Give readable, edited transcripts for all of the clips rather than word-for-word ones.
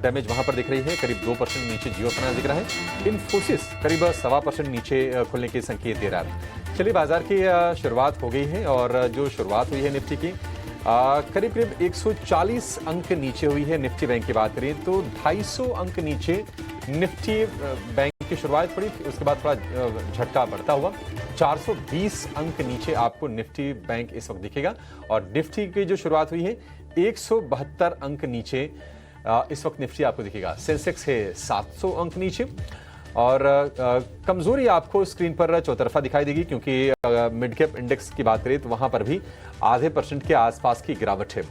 Damage वहां पर दिख रही है, करीब 2% नीचे जियो फाइनेंस दिख रहा है। इन्फोसिस करीब 1.25% नीचे खुलने के संकेत दे रहा है। चलिए, बाजार की शुरुआत हो गई है और जो शुरुआत हुई है निफ्टी की करीब करीब 140 अंक नीचे हुई है। निफ्टी बैंक की बात करें तो 250 अंक नीचे निफ्टी बैंक की शुरुआत पड़ी, उसके बाद थोड़ा झटका बढ़ता हुआ 420 अंक नीचे आपको निफ्टी बैंक इस वक्त दिखेगा और निफ्टी की जो शुरुआत हुई है 172 अंक नीचे इस वक्त निफ्टी आपको दिखेगा। सेंसेक्स है 700 अंक नीचे और कमजोरी आपको स्क्रीन पर चौतरफा दिखाई देगी क्योंकि मिड कैप इंडेक्स की बात करें तो वहां पर भी आधे % के आसपास की गिरावट है।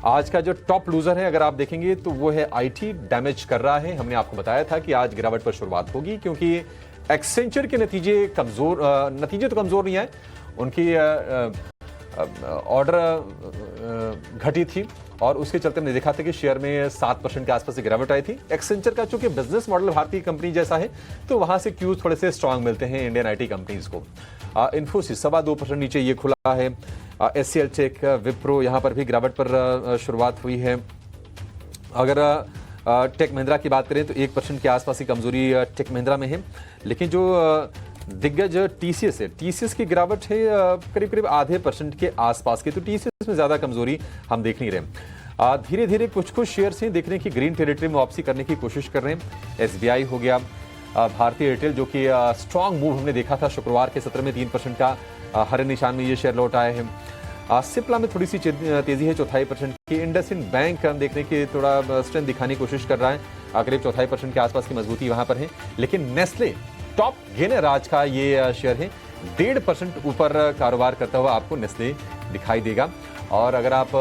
आज का जो टॉप लूजर है अगर आप देखेंगे तो वो है आईटी, डैमेज कर रहा है। हमने आपको बताया था कि आज गिरावट पर शुरुआत होगी क्योंकि एक्सेंचर के नतीजे तो कमजोर नहीं आए, उनकी ऑर्डर घटी थी और उसके चलते हमने देखा था कि शेयर में 7% के आसपास से गिरावट आई थी। एक्सेंचर का चूंकि बिजनेस मॉडल भारतीय कंपनी जैसा है तो वहां से क्यूज थोड़े से स्ट्रांग मिलते हैं इंडियन आईटी कंपनीज को। इन्फोसिस 2.25% नीचे ये खुला है। एचसीएल टेक, विप्रो यहां पर भी गिरावट पर शुरुआत हुई है। अगर टेक महिंद्रा की बात करें तो 1% के आसपास की कमजोरी टेक महिंद्रा में है, लेकिन जो दिग्गज टीसीएस है, टीसीएस की गिरावट है करीब करीब आधे % के आसपास की, तो टीसीएस में ज्यादा कमजोरी हम देख नहीं रहे। धीरे धीरे कुछ शेयर्स हैं देखने की ग्रीन टेरिटरी में वापसी करने की कोशिश कर रहे हैं। एसबीआई हो गया, भारतीय एयरटेल जो कि स्ट्रांग मूव हमने देखा था शुक्रवार के सत्र में 3% का हरे निशान में ये शेयर लौट आए हैं। सिप्ला में थोड़ी सी तेजी है 0.25% की। इंडसइंड बैंक हम देखने की थोड़ा स्ट्रेंथ दिखाने की कोशिश कर रहा है, करीब 0.25% के आसपास की मजबूती वहां पर है। लेकिन नेस्ले टॉप गेनर आज का ये शेयर है, 1.5% ऊपर कारोबार करता हुआ आपको नेस्ले दिखाई देगा। और अगर आप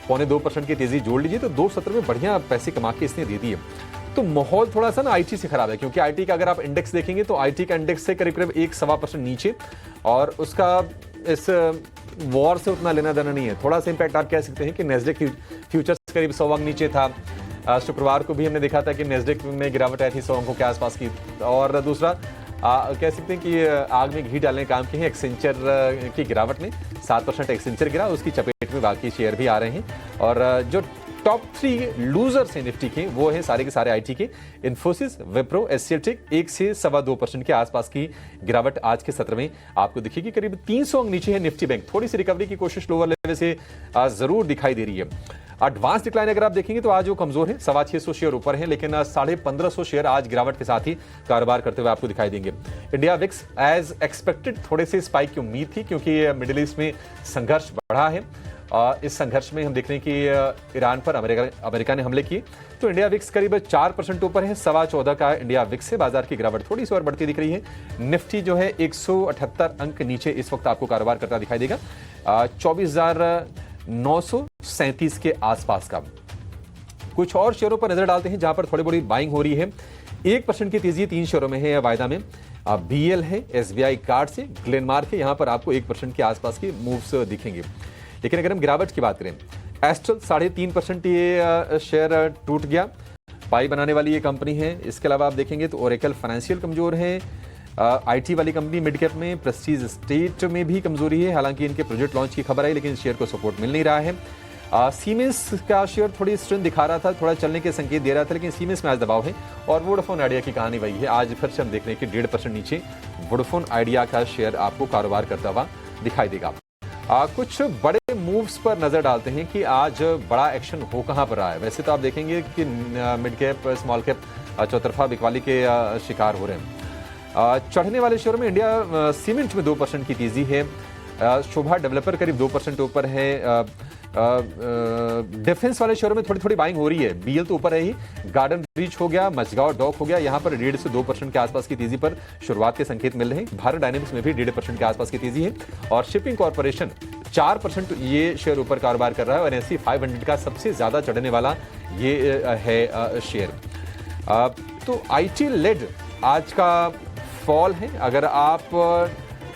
0.25% की तेजी जोड़ लीजिए तो 2 सत्र में बढ़िया पैसे कमा के इसने दे दिए। तो माहौल थोड़ा सा ना आईटी से खराब है क्योंकि आईटी का अगर आप इंडेक्स देखेंगे तो आईटी का इंडेक्स से करीब करीब 1.25% नीचे और उसका इस वॉर से उतना लेना देना नहीं है। थोड़ा सा इंपैक्ट आप कह सकते हैं कि नेस्डेक फ्यूचर्स करीब 100 अंक नीचे था। शुक्रवार को भी हमने देखा था कि नेस्डेक में गिरावट आई थी 100 अंकों के आसपास की। और दूसरा कह सकते हैं कि आग में घी डालने का काम किए हैं एक्सेंचर की गिरावट ने। 7% एक्सेंचर गिरा, उसकी चपेट में बाकी शेयर भी आ रहे हैं। और जो टॉप 3 लूजर्स हैं निफ्टी के वो है सारे के सारे आईटी के। इन्फोसिस, विप्रो, एचसीएल टेक 1 से 2.25% के आसपास की गिरावट आज के सत्र में आपको दिखेगी। करीब 300 अंक नीचे है निफ्टी बैंक, थोड़ी सी रिकवरी की कोशिश लोअर लेवल से जरूर दिखाई दे रही है। एडवांस डिक्लाइन अगर आप देखेंगे तो आज वो कमजोर है, 650 शेयर ऊपर है, लेकिन 1550 शेयर आज गिरावट के साथ ही कारोबार करते हुए आपको दिखाई देंगे। इंडिया विक्स एज एक्सपेक्टेड थोड़े से स्पाइक की उम्मीद थी क्योंकि मिडिल ईस्ट में संघर्ष बढ़ा है। इस संघर्ष में हम देख रहे हैं कि ईरान पर अमेरिका ने हमले किए, तो इंडिया विक्स करीब 4% ऊपर है। 14.25 का इंडिया विक्स से बाजार की गिरावट थोड़ी सी और बढ़ती दिख रही है। निफ्टी जो है 178 अंक नीचे इस वक्त आपको कारोबार करता दिखाई देगा, 24,937 के आसपास का। कुछ और शेयरों पर नजर डालते हैं जहां पर थोड़ी बड़ी बाइंग हो रही है। 1% की तेजी 3 शेयरों में है वायदा में। बीएल है, एसबीआई कार्ड से, ग्लेनमार्क है, यहां पर आपको 1% के आसपास की मूव्स दिखेंगे। लेकिन अगर हम गिरावट की बात करें, एस्ट्रल 3.5% ये शेयर टूट गया, पाई बनाने वाली ये कंपनी है। इसके अलावा आप देखेंगे तो ओरेकल फाइनेंशियल कमजोर है। आईटी वाली कंपनी मिड कैप में, प्रेस्टीज स्टेट में भी कमजोरी है, हालांकि इनके प्रोजेक्ट लॉन्च की खबर आई लेकिन शेयर को सपोर्ट मिल नहीं रहा है। सीमेंस का शेयर थोड़ी स्ट्रेंथ दिखा रहा था, थोड़ा चलने के संकेत दे रहा था, लेकिन सीमेंस में आज दबाव है। और वोडाफोन आइडिया की कहानी वही है, आज फिर से हम देख रहे हैं कि 1.5% नीचे वोडाफोन आइडिया का शेयर आपको कारोबार करता हुआ दिखाई देगा। कुछ बड़े मूव्स पर नजर डालते हैं कि आज बड़ा एक्शन हो कहां पर रहा है। वैसे तो आप देखेंगे कि मिड कैप, स्मॉल कैप चौतरफा बिकवाली के शिकार हो रहे हैं। चढ़ने वाले शेयरों में इंडिया सीमेंट में 2% की तेजी है। शोभा डेवलपर करीब 2% ऊपर है। डिफेंस वाले शेयरों में थोड़ी थोड़ी बाइंग हो रही है। बीएल तो ऊपर है ही, गार्डन रीच हो गया, मझगांव डॉक हो गया, यहां पर 1.5 से 2% के आसपास की तेजी पर शुरुआत के संकेत मिल रहे हैं। भारत डायनेमिक्स में भी 1.5% के आसपास की तेजी है और शिपिंग कॉर्पोरेशन 4% ये शेयर ऊपर कारोबार कर रहा है और एनएसई 500 का सबसे ज्यादा चढ़ने वाला ये है शेयर। तो आईटी लेड आज का फॉल है। अगर आप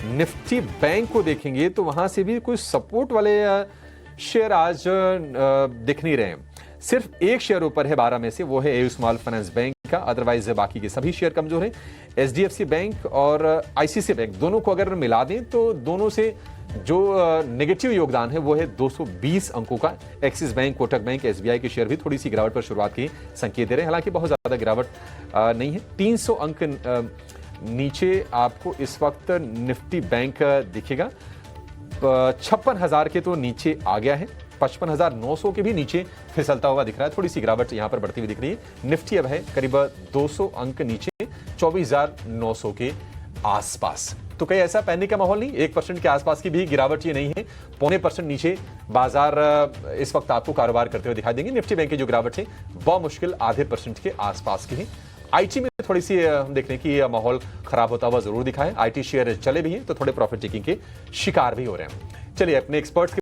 निफ्टी बैंक को देखेंगे तो वहां से भी कुछ सपोर्ट वाले शेयर आज दिख नहीं रहे हैं। सिर्फ एक शेयर ऊपर है 12 में से, वो है एयू स्मॉल फाइनेंस बैंक का, अदरवाइज बाकी के सभी शेयर कमजोर हैं। एचडीएफसी बैंक और आईसीआईसीआई बैंक दोनों को अगर मिला दें तो दोनों से जो नेगेटिव योगदान है वो है 220 अंकों का। Axis bank, Kotak bank, SBI के शेयर भी थोड़ी सी गिरावट पर शुरुआत की संकेत दे रहे हैं, हालांकि बहुत ज्यादा गिरावट नहीं है। 300 अंक नीचे आपको इस वक्त निफ्टी बैंक दिखेगा, 56,000 के तो नीचे आ गया है, 55,900 के भी नीचे फिसलता हुआ दिख रहा है। थोड़ी सी गिरावट यहां पर बढ़ती हुई दिख रही है। निफ्टी अब है करीब 200 अंक नीचे, 24,900 के आसपास। तो कहीं ऐसा पैनिक का माहौल नहीं, 1% के आसपास की भी गिरावट ये नहीं है। 0.25% नीचे बाजार इस वक्त आपको कारोबार करते हुए दिखाई देंगे। निफ्टी बैंक की जो गिरावट है बहुत मुश्किल आधे % के आसपास की है। आईटी में थोड़ी सी हम देखने की माहौल खराब होता हुआ जरूर दिखा है। आईटी शेयर चले भी हैं तो थोड़े प्रॉफिट टेकिंग के शिकार भी हो रहे हैं। चलिए अपने एक्सपर्ट्स